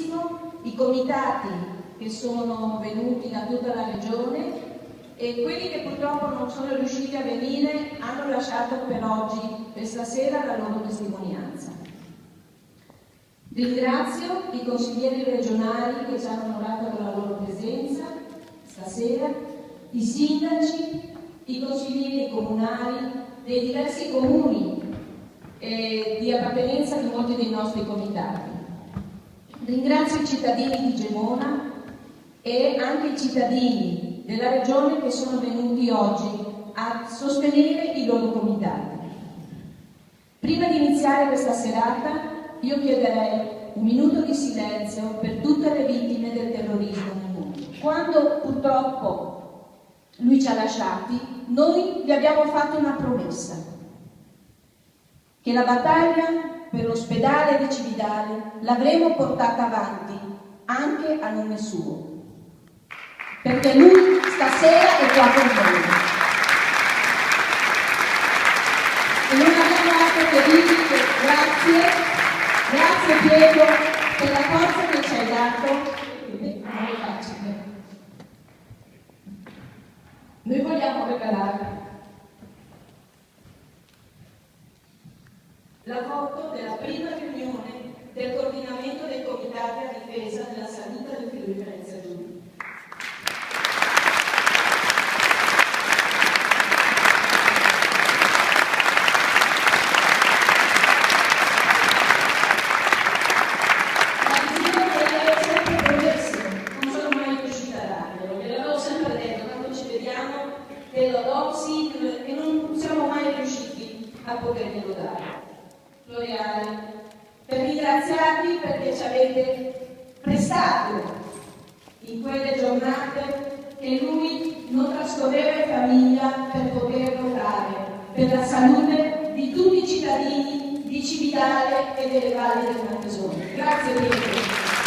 tantissimo i comitati che sono venuti da tutta la regione e quelli che purtroppo non sono riusciti a venire hanno lasciato per oggi, per stasera, la loro testimonianza. Ringrazio i consiglieri regionali che ci hanno onorato con la loro presenza stasera, i sindaci, i consiglieri comunali dei diversi comuni di appartenenza di molti dei nostri comitati. Ringrazio i cittadini di Gemona e anche i cittadini della regione che sono venuti oggi a sostenere i loro comitati. Prima di iniziare questa serata io chiederei un minuto di silenzio per tutte le vittime del terrorismo nel mondo. Quando purtroppo lui ci ha lasciati, noi gli abbiamo fatto una promessa, che la battaglia per l'ospedale di Cividale l'avremo portata avanti anche a nome suo, perché lui stasera è qua con noi. E non abbiamo altro che dirgli grazie. Grazie Pietro per la forza che ci hai dato. Non è facile. Noi vogliamo regalare la foto della prima riunione del coordinamento dei comitati a difesa della salute del Friuli Venezia Giulia. Che non siamo mai riusciti a poterglielo dare. Floreale, per ringraziarvi perché ci avete prestato in quelle giornate che lui non trascorreva in famiglia per poter lottare per la salute di tutti i cittadini di Cividale e delle valli del Marchesone. Grazie Pietro.